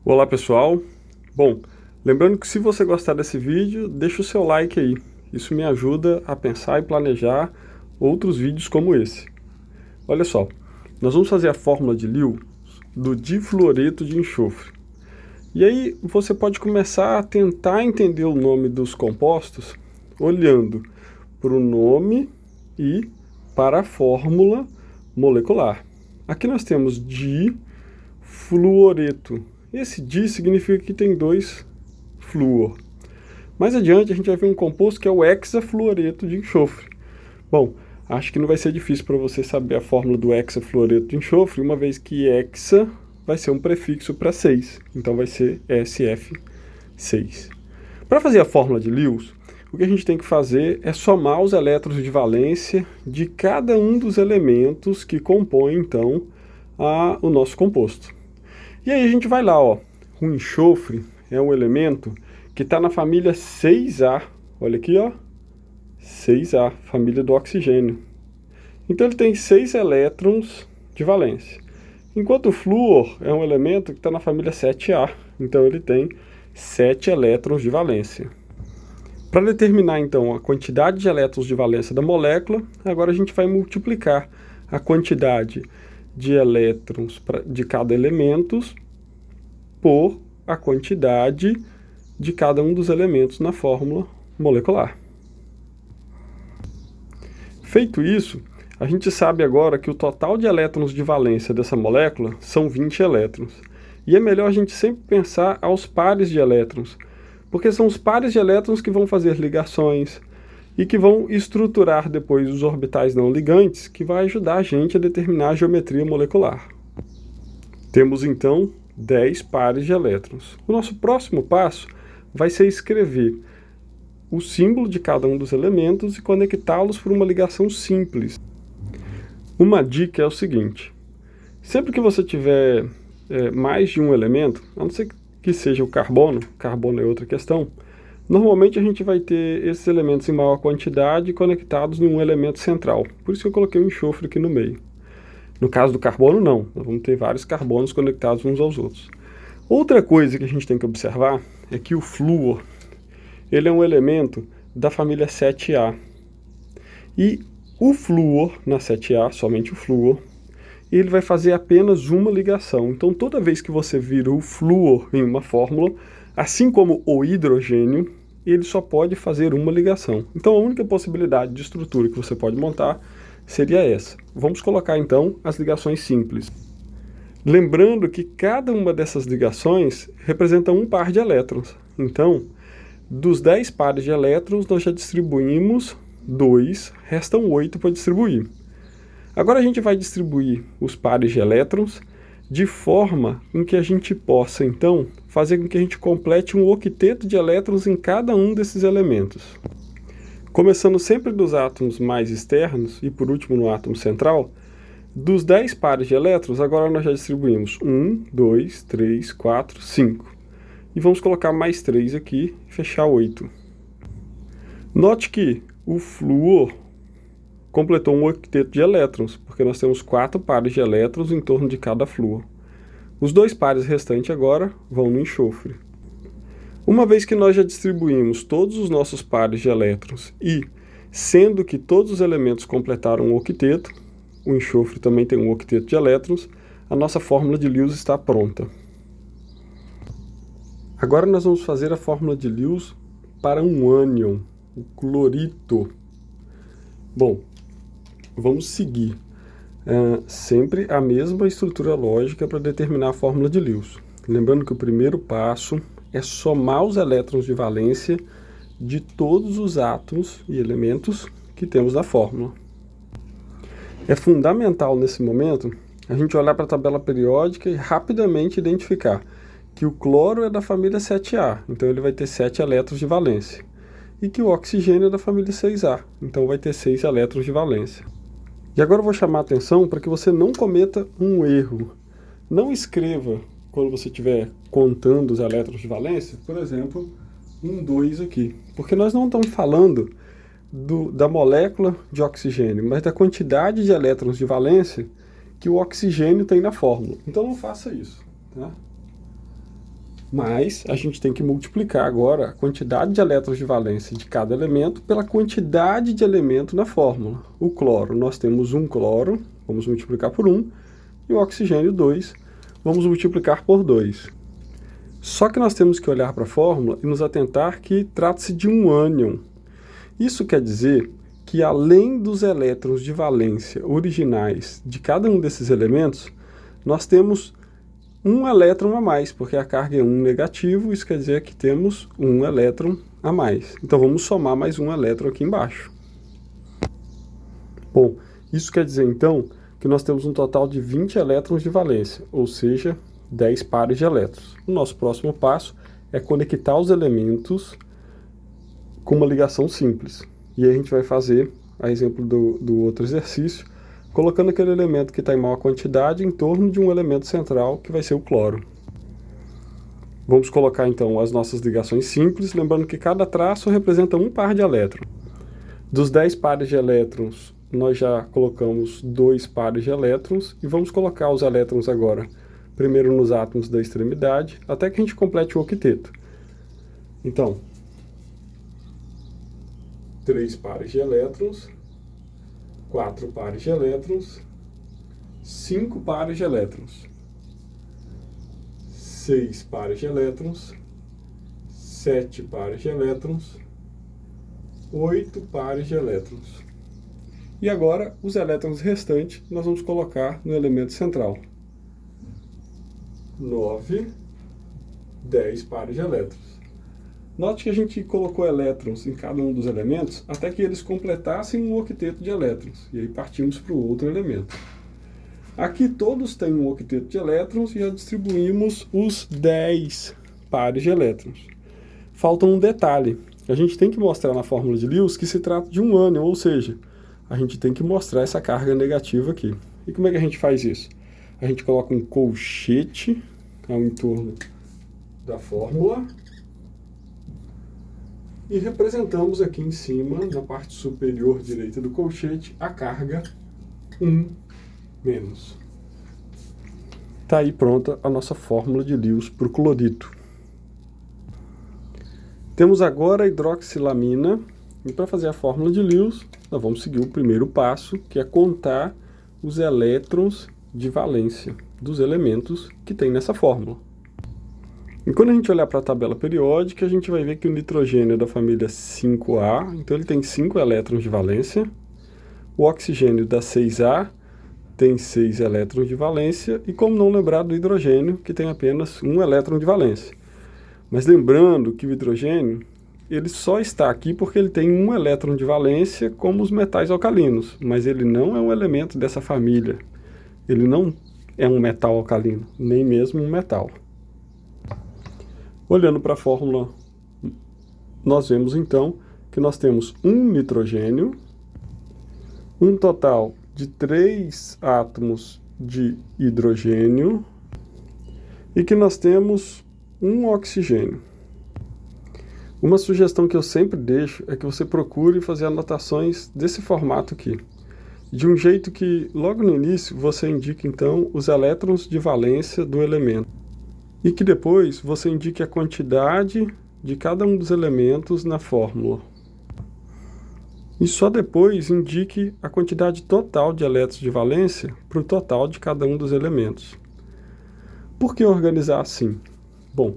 Olá pessoal, bom, lembrando que se você gostar desse vídeo, deixa o seu like aí, isso me ajuda a pensar e planejar outros vídeos como esse. Olha só, nós vamos fazer a fórmula de Lewis do difluoreto de enxofre. E aí você pode começar a tentar entender o nome dos compostos olhando para o nome e para a fórmula molecular. Aqui nós temos difluoreto. Esse di significa que tem dois flúor. Mais adiante a gente vai ver um composto que é o hexafluoreto de enxofre. Bom, acho que não vai ser difícil para você saber a fórmula do hexafluoreto de enxofre, uma vez que hexa vai ser um prefixo para 6, então vai ser SF6. Para fazer a fórmula de Lewis, o que a gente tem que fazer é somar os elétrons de valência de cada um dos elementos que compõem, então, o nosso composto. E aí a gente vai lá, ó, o enxofre é um elemento que está na família 6A, olha aqui, ó, 6A, família do oxigênio. Então ele tem 6 elétrons de valência. Enquanto o flúor é um elemento que está na família 7A, então ele tem 7 elétrons de valência. Para determinar então a quantidade de elétrons de valência da molécula, agora a gente vai multiplicar a quantidade de elétrons de cada elemento por a quantidade de cada um dos elementos na fórmula molecular. Feito isso, a gente sabe agora que o total de elétrons de valência dessa molécula são 20 elétrons. E é melhor a gente sempre pensar aos pares de elétrons, porque são os pares de elétrons que vão fazer ligações e que vão estruturar depois os orbitais não ligantes, que vai ajudar a gente a determinar a geometria molecular. Temos então 10 pares de elétrons. O nosso próximo passo vai ser escrever o símbolo de cada um dos elementos e conectá-los por uma ligação simples. Uma dica é o seguinte: sempre que você tiver mais de um elemento, a não ser que seja o carbono é outra questão, normalmente a gente vai ter esses elementos em maior quantidade conectados em um elemento central. Por isso que eu coloquei o enxofre aqui no meio. No caso do carbono, não. Nós vamos ter vários carbonos conectados uns aos outros. Outra coisa que a gente tem que observar é que o flúor, ele é um elemento da família 7A. E o flúor, na 7A, somente o flúor, ele vai fazer apenas uma ligação. Então, toda vez que você vira o flúor em uma fórmula, assim como o hidrogênio, ele só pode fazer uma ligação. Então, a única possibilidade de estrutura que você pode montar seria essa. Vamos colocar, então, as ligações simples. Lembrando que cada uma dessas ligações representa um par de elétrons. Então, dos 10 pares de elétrons, nós já distribuímos 2, restam 8 para distribuir. Agora a gente vai distribuir os pares de elétrons de forma em que a gente possa, então, fazer com que a gente complete um octeto de elétrons em cada um desses elementos. Começando sempre dos átomos mais externos e, por último, no átomo central, dos 10 pares de elétrons, agora nós já distribuímos 1, 2, 3, 4, 5. E vamos colocar mais 3 aqui e fechar 8. Note que o flúor completou um octeto de elétrons, porque nós temos 4 pares de elétrons em torno de cada flúor. Os 2 pares restantes agora vão no enxofre. Uma vez que nós já distribuímos todos os nossos pares de elétrons e, sendo que todos os elementos completaram um octeto, o enxofre também tem um octeto de elétrons, a nossa fórmula de Lewis está pronta. Agora nós vamos fazer a fórmula de Lewis para um ânion, o clorito. Bom, vamos seguir sempre a mesma estrutura lógica para determinar a fórmula de Lewis. Lembrando que o primeiro passo é somar os elétrons de valência de todos os átomos e elementos que temos na fórmula. É fundamental nesse momento a gente olhar para a tabela periódica e rapidamente identificar que o cloro é da família 7A, então ele vai ter 7 elétrons de valência, e que o oxigênio é da família 6A, então vai ter 6 elétrons de valência. E agora eu vou chamar a atenção para que você não cometa um erro. Não escreva, quando você estiver contando os elétrons de valência, por exemplo, 1, 2 aqui, porque nós não estamos falando da molécula de oxigênio, mas da quantidade de elétrons de valência que o oxigênio tem na fórmula. Então não faça isso, tá? Mas a gente tem que multiplicar agora a quantidade de elétrons de valência de cada elemento pela quantidade de elemento na fórmula. O cloro, nós temos um cloro, vamos multiplicar por 1, e o oxigênio 2, vamos multiplicar por 2. Só que nós temos que olhar para a fórmula e nos atentar que trata-se de um ânion. Isso quer dizer que além dos elétrons de valência originais de cada um desses elementos, nós temos um elétron a mais, porque a carga é 1 negativo, isso quer dizer que temos um elétron a mais. Então vamos somar mais um elétron aqui embaixo. Bom, isso quer dizer então que nós temos um total de 20 elétrons de valência, ou seja, 10 pares de elétrons. O nosso próximo passo é conectar os elementos com uma ligação simples. E aí a gente vai fazer, a exemplo do outro exercício, colocando aquele elemento que está em maior quantidade em torno de um elemento central, que vai ser o cloro. Vamos colocar então as nossas ligações simples, lembrando que cada traço representa um par de elétrons. Dos 10 pares de elétrons, nós já colocamos 2 pares de elétrons, e vamos colocar os elétrons agora, primeiro nos átomos da extremidade, até que a gente complete o octeto. Então, 3 pares de elétrons, 4 pares de elétrons, 5 pares de elétrons, 6 pares de elétrons, 7 pares de elétrons, 8 pares de elétrons. E agora, os elétrons restantes nós vamos colocar no elemento central. 9, 10 pares de elétrons. Note que a gente colocou elétrons em cada um dos elementos até que eles completassem um octeto de elétrons. E aí partimos para o outro elemento. Aqui todos têm um octeto de elétrons e já distribuímos os 10 pares de elétrons. Falta um detalhe. A gente tem que mostrar na fórmula de Lewis que se trata de um ânion, ou seja, a gente tem que mostrar essa carga negativa aqui. E como é que a gente faz isso? A gente coloca um colchete ao entorno da fórmula e representamos aqui em cima, na parte superior direita do colchete, a carga 1 menos. Está aí pronta a nossa fórmula de Lewis para o clorito. Temos agora a hidroxilamina, e para fazer a fórmula de Lewis, nós vamos seguir o primeiro passo, que é contar os elétrons de valência dos elementos que tem nessa fórmula. E quando a gente olhar para a tabela periódica, a gente vai ver que o nitrogênio é da família 5A, então ele tem 5 elétrons de valência. O oxigênio da 6A tem 6 elétrons de valência, e como não lembrar do hidrogênio, que tem apenas 1 elétron de valência. Mas lembrando que o hidrogênio, ele só está aqui porque ele tem 1 elétron de valência, como os metais alcalinos, mas ele não é um elemento dessa família. Ele não é um metal alcalino, nem mesmo um metal. Olhando para a fórmula, nós vemos então que nós temos um nitrogênio, um total de 3 átomos de hidrogênio e que nós temos um oxigênio. Uma sugestão que eu sempre deixo é que você procure fazer anotações desse formato aqui, de um jeito que logo no início você indique então os elétrons de valência do elemento, e que depois você indique a quantidade de cada um dos elementos na fórmula. E só depois indique a quantidade total de elétrons de valência para o total de cada um dos elementos. Por que organizar assim? Bom,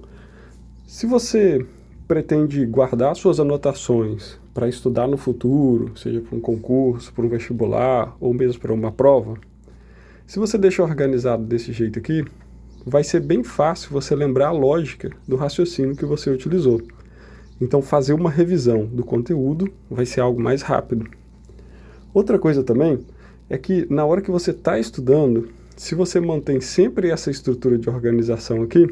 se você pretende guardar suas anotações para estudar no futuro, seja para um concurso, para um vestibular ou mesmo para uma prova, se você deixa organizado desse jeito aqui, vai ser bem fácil você lembrar a lógica do raciocínio que você utilizou. Então, fazer uma revisão do conteúdo vai ser algo mais rápido. Outra coisa também é que, na hora que você está estudando, se você mantém sempre essa estrutura de organização aqui,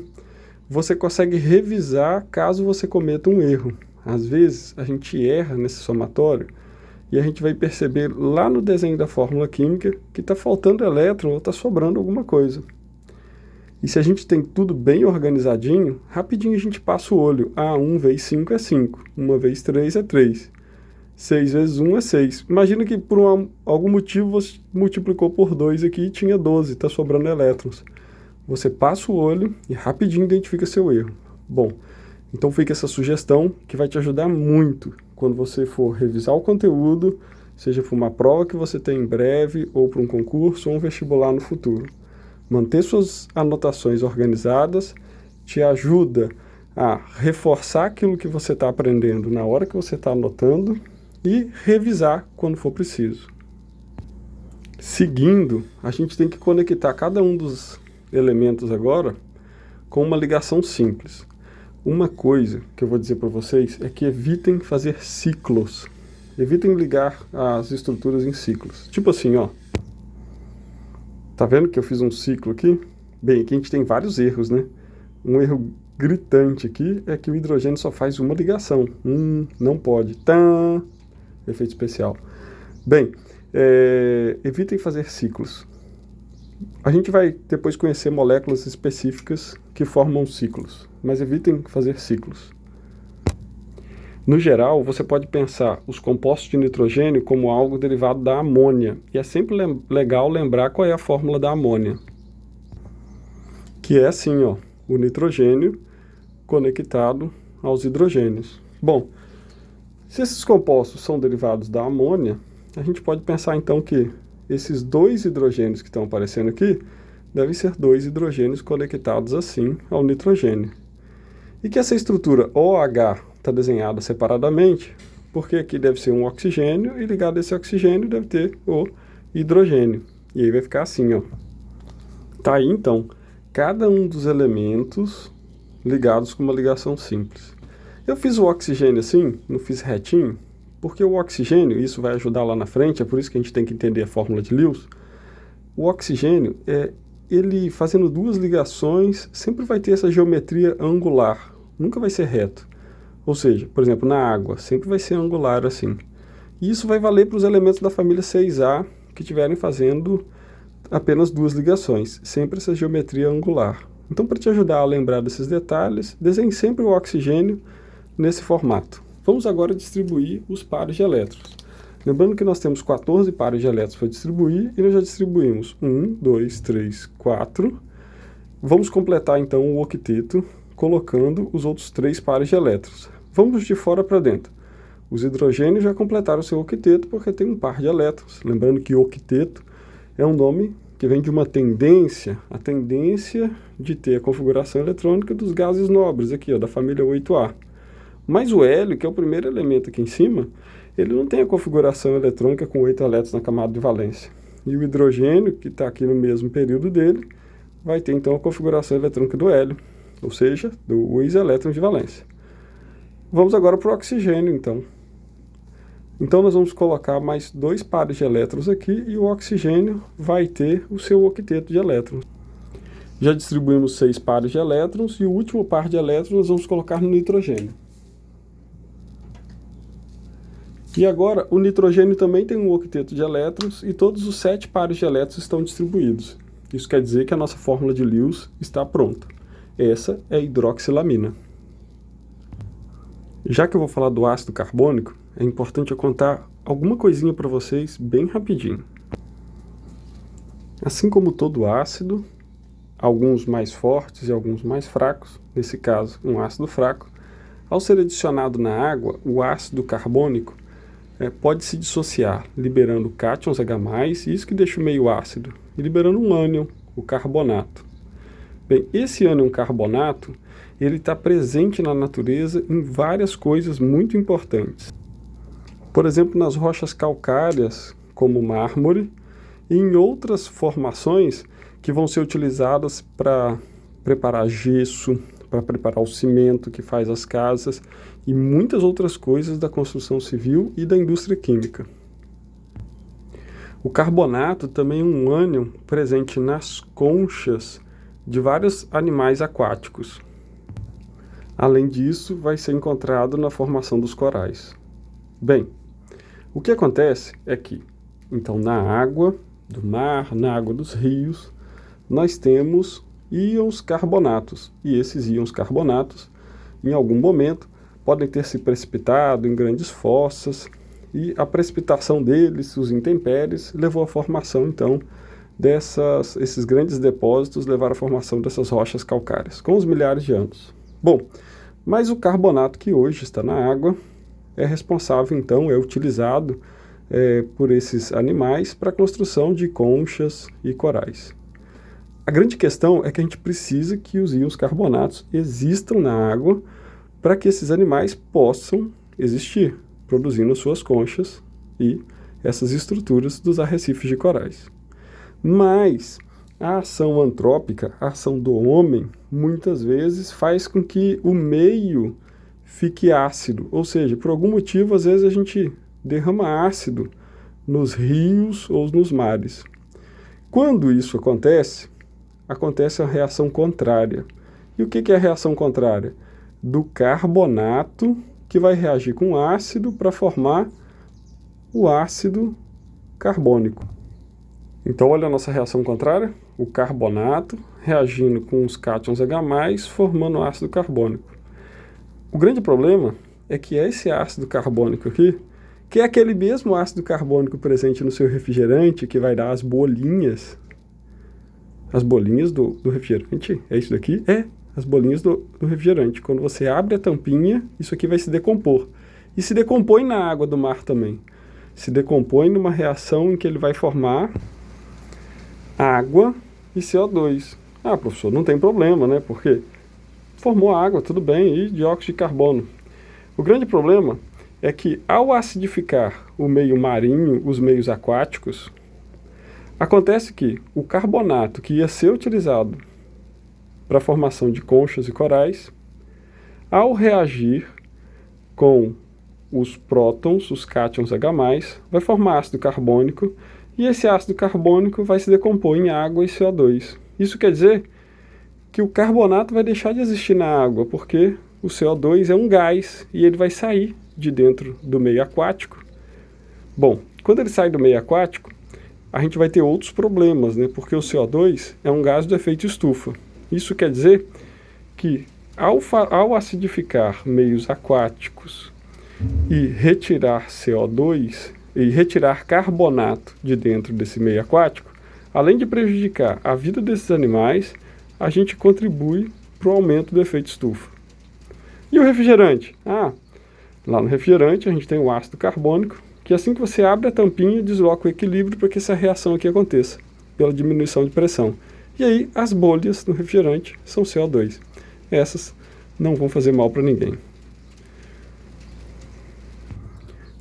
você consegue revisar caso você cometa um erro. Às vezes, a gente erra nesse somatório e a gente vai perceber lá no desenho da fórmula química que está faltando elétron ou está sobrando alguma coisa. E se a gente tem tudo bem organizadinho, rapidinho a gente passa o olho. 1 vezes 5 é 5, 1 vezes 3 é 3, 6 vezes 1 é 6. Imagina que por algum motivo você multiplicou por 2 aqui e tinha 12, está sobrando elétrons. Você passa o olho e rapidinho identifica seu erro. Bom, então fica essa sugestão que vai te ajudar muito quando você for revisar o conteúdo, seja para uma prova que você tem em breve, ou para um concurso, ou um vestibular no futuro. Manter suas anotações organizadas te ajuda a reforçar aquilo que você está aprendendo na hora que você está anotando e revisar quando for preciso. Seguindo, a gente tem que conectar cada um dos elementos agora com uma ligação simples. Uma coisa que eu vou dizer para vocês é que evitem fazer ciclos. Evitem ligar as estruturas em ciclos. Tipo assim, ó. Tá vendo que eu fiz um ciclo aqui? Bem, aqui a gente tem vários erros, né? Um erro gritante aqui é que o hidrogênio só faz uma ligação. Não pode. Tã! Efeito especial. Bem, evitem fazer ciclos. A gente vai depois conhecer moléculas específicas que formam ciclos, mas evitem fazer ciclos. No geral, você pode pensar os compostos de nitrogênio como algo derivado da amônia, e é sempre legal lembrar qual é a fórmula da amônia. Que é assim, ó, o nitrogênio conectado aos hidrogênios. Bom, se esses compostos são derivados da amônia, a gente pode pensar então que esses dois hidrogênios que estão aparecendo aqui devem ser dois hidrogênios conectados assim ao nitrogênio. E que essa estrutura OH está desenhada separadamente, porque aqui deve ser um oxigênio e ligado a esse oxigênio deve ter o hidrogênio. E aí vai ficar assim, ó. Tá aí então, cada um dos elementos ligados com uma ligação simples. Eu fiz o oxigênio assim, não fiz retinho, porque o oxigênio, isso vai ajudar lá na frente, é por isso que a gente tem que entender a fórmula de Lewis. O oxigênio, ele fazendo duas ligações, sempre vai ter essa geometria angular, nunca vai ser reto. Ou seja, por exemplo, na água, sempre vai ser angular assim. E isso vai valer para os elementos da família 6A que estiverem fazendo apenas duas ligações, sempre essa geometria angular. Então, para te ajudar a lembrar desses detalhes, desenhe sempre o oxigênio nesse formato. Vamos agora distribuir os pares de elétrons. Lembrando que nós temos 14 pares de elétrons para distribuir e nós já distribuímos 1, 2, 3, 4. Vamos completar então o octeto colocando os outros 3 pares de elétrons. Vamos de fora para dentro. Os hidrogênios já completaram o seu octeto porque tem um par de elétrons. Lembrando que octeto é um nome que vem de uma tendência, a tendência de ter a configuração eletrônica dos gases nobres, aqui, ó, da família 8A. Mas o hélio, que é o primeiro elemento aqui em cima, ele não tem a configuração eletrônica com 8 elétrons na camada de valência. E o hidrogênio, que está aqui no mesmo período dele, vai ter então a configuração eletrônica do hélio, ou seja, 2 elétrons de valência. Vamos agora para o oxigênio, então. Então nós vamos colocar mais 2 pares de elétrons aqui e o oxigênio vai ter o seu octeto de elétrons. Já distribuímos 6 pares de elétrons e o último par de elétrons nós vamos colocar no nitrogênio. E agora, o nitrogênio também tem um octeto de elétrons e todos os 7 pares de elétrons estão distribuídos. Isso quer dizer que a nossa fórmula de Lewis está pronta. Essa é a hidroxilamina. Já que eu vou falar do ácido carbônico, é importante eu contar alguma coisinha para vocês bem rapidinho. Assim como todo ácido, alguns mais fortes e alguns mais fracos, nesse caso um ácido fraco, ao ser adicionado na água, o ácido carbônico pode se dissociar, liberando cátions H+, isso que deixa o meio ácido, e liberando um ânion, o carbonato. Bem, esse ânion carbonato, ele está presente na natureza em várias coisas muito importantes. Por exemplo, nas rochas calcárias, como mármore, e em outras formações que vão ser utilizadas para preparar gesso, para preparar o cimento que faz as casas e muitas outras coisas da construção civil e da indústria química. O carbonato também é um ânion presente nas conchas de vários animais aquáticos. Além disso, vai ser encontrado na formação dos corais. Bem, o que acontece é que, então, na água do mar, na água dos rios, nós temos íons carbonatos, e esses íons carbonatos, em algum momento, podem ter se precipitado em grandes fossas, e a precipitação deles, os intempéries, levou à formação, então, esses grandes depósitos levaram à formação dessas rochas calcárias, com os milhares de anos. Bom, mas o carbonato que hoje está na água é responsável, então, é utilizado por esses animais para a construção de conchas e corais. A grande questão é que a gente precisa que os íons carbonatos existam na água para que esses animais possam existir, produzindo suas conchas e essas estruturas dos arrecifes de corais. Mas a ação antrópica, a ação do homem, muitas vezes faz com que o meio fique ácido, ou seja, por algum motivo, às vezes a gente derrama ácido nos rios ou nos mares. Quando isso acontece a reação contrária. E o que é a reação contrária? Do carbonato que vai reagir com ácido para formar o ácido carbônico. Então, olha a nossa reação contrária, o carbonato reagindo com os cátions H+, formando ácido carbônico. O grande problema é que esse ácido carbônico aqui, que é aquele mesmo ácido carbônico presente no seu refrigerante, que vai dar as bolinhas do refrigerante, é isso daqui? É, as bolinhas do refrigerante. Quando você abre a tampinha, isso aqui vai se decompor. E se decompõe na água do mar também. Se decompõe numa reação em que ele vai formar água e CO2. Ah, professor, não tem problema, né? Porque formou água, tudo bem, e dióxido de carbono. O grande problema é que ao acidificar o meio marinho, os meios aquáticos, acontece que o carbonato que ia ser utilizado para a formação de conchas e corais, ao reagir com os prótons, os cátions H+, vai formar ácido carbônico, e esse ácido carbônico vai se decompor em água e CO2. Isso quer dizer que o carbonato vai deixar de existir na água, porque o CO2 é um gás e ele vai sair de dentro do meio aquático. Bom, quando ele sai do meio aquático, a gente vai ter outros problemas, né? Porque o CO2 é um gás do efeito estufa. Isso quer dizer que ao acidificar meios aquáticos e retirar CO2 e retirar carbonato de dentro desse meio aquático, além de prejudicar a vida desses animais, a gente contribui para o aumento do efeito estufa. E o refrigerante? Lá no refrigerante a gente tem o ácido carbônico, que assim que você abre a tampinha, desloca o equilíbrio para que essa reação aqui aconteça, pela diminuição de pressão. E aí as bolhas no refrigerante são CO2. Essas não vão fazer mal para ninguém.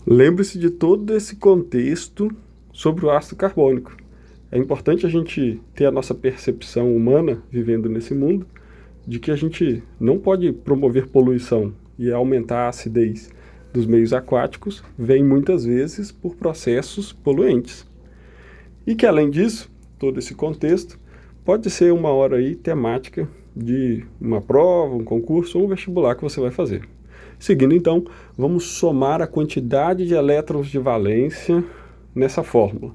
Lembre-se de todo esse contexto sobre o ácido carbônico. É importante a gente ter a nossa percepção humana, vivendo nesse mundo, de que a gente não pode promover poluição e aumentar a acidez dos meios aquáticos, vem muitas vezes por processos poluentes. E que, além disso, todo esse contexto pode ser uma hora aí temática de uma prova, um concurso ou um vestibular que você vai fazer. Seguindo, então, vamos somar a quantidade de elétrons de valência nessa fórmula.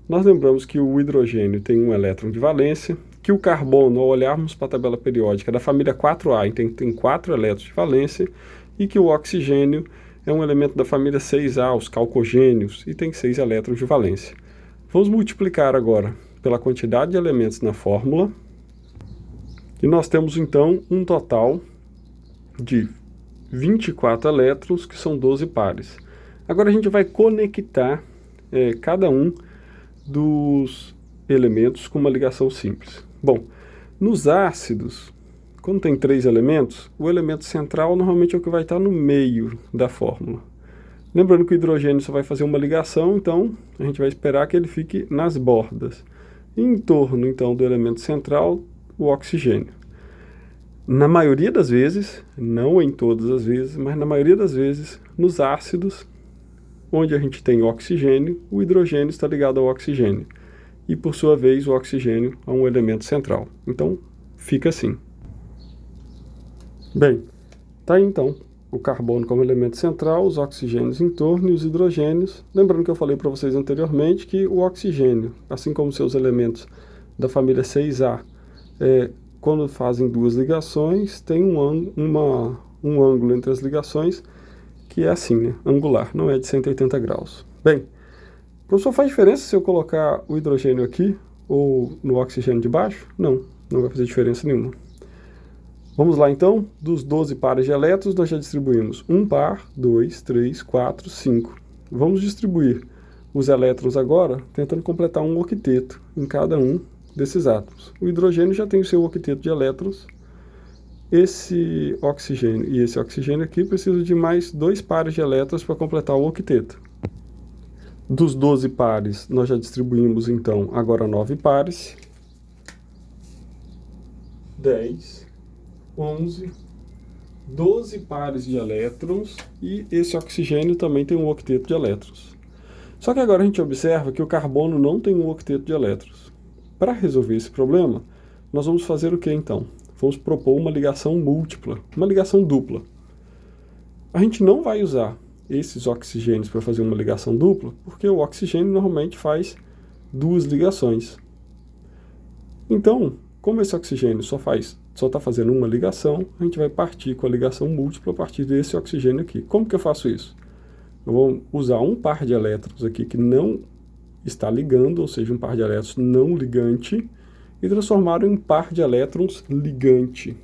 Nós lembramos que o hidrogênio tem um elétron de valência, que o carbono, ao olharmos para a tabela periódica, é da família 4A, então tem 4 elétrons de valência, e que o oxigênio é um elemento da família 6A, os calcogênios, e tem 6 elétrons de valência. Vamos multiplicar agora pela quantidade de elementos na fórmula, e nós temos então um total de 24 elétrons, que são 12 pares. Agora a gente vai conectar cada um dos elementos com uma ligação simples. Bom, nos ácidos, quando tem 3 elementos, o elemento central normalmente é o que vai estar no meio da fórmula. Lembrando que o hidrogênio só vai fazer uma ligação, então a gente vai esperar que ele fique nas bordas. E em torno, então, do elemento central, o oxigênio. Na maioria das vezes, não em todas as vezes, mas na maioria das vezes, nos ácidos, onde a gente tem oxigênio, o hidrogênio está ligado ao oxigênio. E, por sua vez, o oxigênio a um elemento central. Então, fica assim. Bem, tá aí então o carbono como elemento central, os oxigênios em torno e os hidrogênios. Lembrando que eu falei para vocês anteriormente que o oxigênio, assim como seus elementos da família 6A, quando fazem 2 ligações, tem um ângulo entre as ligações que é assim, né? Angular, não é de 180 graus. Bem, professor, faz diferença se eu colocar o hidrogênio aqui ou no oxigênio de baixo? Não, não vai fazer diferença nenhuma. Vamos lá então, dos 12 pares de elétrons nós já distribuímos um par, 2, 3, 4, 5. Vamos distribuir os elétrons agora, tentando completar um octeto em cada um desses átomos. O hidrogênio já tem o seu octeto de elétrons. Esse oxigênio e esse oxigênio aqui precisam de mais 2 pares de elétrons para completar o octeto. Dos 12 pares, nós já distribuímos então agora 9 pares. 10, 11, 12 pares de elétrons e esse oxigênio também tem um octeto de elétrons. Só que agora a gente observa que o carbono não tem um octeto de elétrons. Para resolver esse problema, nós vamos fazer o que então? Vamos propor uma ligação múltipla, uma ligação dupla. A gente não vai usar esses oxigênios para fazer uma ligação dupla, porque o oxigênio normalmente faz 2 ligações. Então, como esse oxigênio só está fazendo uma ligação, a gente vai partir com a ligação múltipla a partir desse oxigênio aqui. Como que eu faço isso? Eu vou usar um par de elétrons aqui que não está ligando, ou seja, um par de elétrons não ligante, e transformar em um par de elétrons ligante.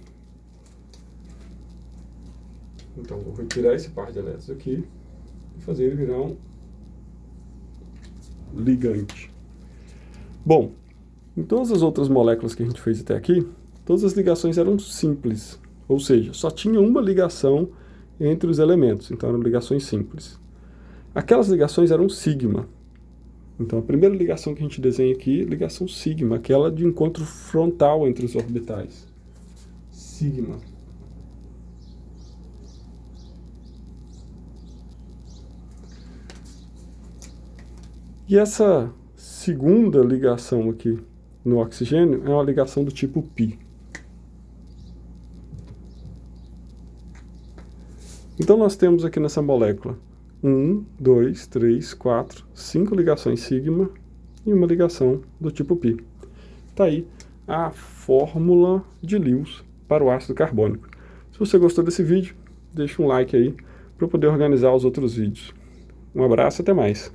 Então, vou retirar esse par de elétrons aqui e fazer ele virar um ligante. Bom, em todas as outras moléculas que a gente fez até aqui, todas as ligações eram simples, ou seja, só tinha uma ligação entre os elementos, então eram ligações simples. Aquelas ligações eram sigma. Então a primeira ligação que a gente desenha aqui, ligação sigma, aquela de encontro frontal entre os orbitais. Sigma. E essa segunda ligação aqui no oxigênio é uma ligação do tipo π. Então nós temos aqui nessa molécula 1, 2, 3, 4, 5 ligações sigma e uma ligação do tipo π. Está aí a fórmula de Lewis para o ácido carbônico. Se você gostou desse vídeo, deixa um like aí para eu poder organizar os outros vídeos. Um abraço e até mais.